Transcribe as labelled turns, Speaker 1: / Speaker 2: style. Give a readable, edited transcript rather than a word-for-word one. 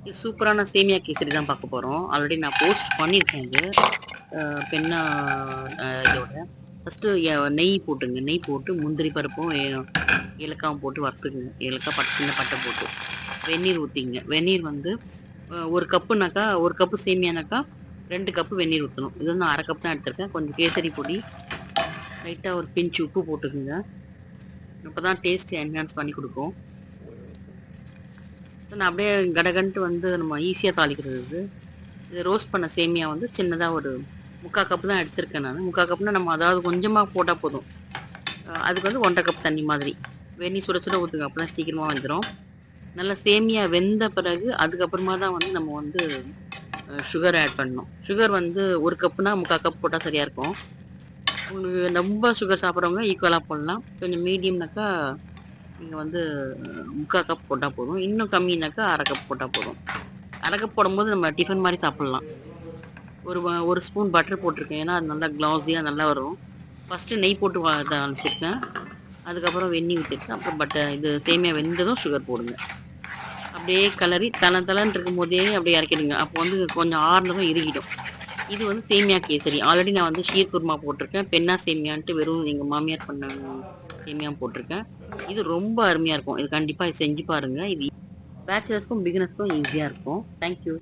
Speaker 1: இது சூப்பரான சேமியா கேசரி தான் பார்க்க போறோம். ஆல்ரெடி நான் போஸ்ட் பண்ணியிருக்கேன் இது. பெண்ணா இதோட. ஃபர்ஸ்ட்டு நெய் போட்டுங்க. நெய் போட்டு முந்திரி பருப்பும், ஏலக்காவும் போட்டு வறுத்துக்குங்க. ஏலக்காய், சின்ன பட்டை போட்டு. வெந்நீர் ஊத்திங்க. வெந்நீர் வந்து 1 கப்புனாக்கா 1 கப்பு சேமியானாக்கா 2 கப்பு வெந்நீர் ஊத்தணும். இது வந்து 1/2 கப் தான் எடுத்திருக்கேன். கொஞ்சம் கேசரி பொடி, லைட்டா ஒரு பிஞ்ச் உப்பு போட்டுக்குங்க. அப்பதான் டேஸ்ட் என்ஹான்ஸ் பண்ணி குடுக்கும். நான் அப்படியே கடகன்ட்டு வந்து நம்ம ஈஸியா தாளிக்கிறது இது. இது ரோஸ்ட் பண்ண சேமியா வந்து சின்னதா ஒரு 3/4 கப் தான் எடுத்திருக்கேன் நானு. 3/4 கப்னா நம்ம அதாவது கொஞ்சமா போட்டா போதும். அதுக்கு வந்து 1 1/2 கப் தண்ணி மாதிரி. வெந்நீர் சுட சுட ஊத்துங்க. அப்பதான் சீக்கிரமா வெந்துரும். நல்லா சேமியா வெந்த பிறகு, அதுக்கப்புறமா தான் வந்து நம்ம வந்து சுகர் ஆட் பண்ணணும். சுகர் வந்து 1 கப்புனா 3/4 கப் போட்டா சரியா இருக்கும். உங்களுக்கு ரொம்ப சுகர் சாப்பிட்றவங்க ஈக்குவலா போடலாம். கொஞ்சம் மீடியம்னாக்கா நீங்க வந்து 3/4 கப் போட்டா போதும். இன்னும் கம்மினாக்கா 1/2 கப் போட்டா போதும். 1/2 கப் போடும்போது நம்ம டிஃபன் மாரி சாப்பிடலாம். ஒரு ஸ்பூன் பட்டர் போட்டிருக்கேன். ஏன்னா, அது நல்லா கிளாஸியா நல்லா வரும். ஃபர்ஸ்ட்டு நெய் போட்டு தாளிச்சிருக்கேன். அதுக்கப்புறம் வெந்நீர் ஊத்திருக்கேன். அப்புறம் இது சேமியா வெந்ததும் சுகர் போடுங்க. அப்படியே கிளறி தள தளன்னு இருக்கும்போதே அப்படியே இறக்கிடுங்க. அப்போ வந்து கொஞ்சம் ஆறுனதும் இறுகிடும். இது வந்து சேமியா கேசரி. ஆல்ரெடி நான் வந்து ஷீர் குருமா போட்டிருக்கேன். பென்னா சேமியான்ட்டு வெறும் எங்க மாமியார் பண்ண சேமியா போட்டிருக்கேன். இது ரொம்ப அருமையா இருக்கும். இது கண்டிப்பா செஞ்சு பாருங்க. இது பேச்சுலர்ஸ்க்கும், பிகினர்ஸ்க்கும் ஈஸியா இருக்கும். Thank you.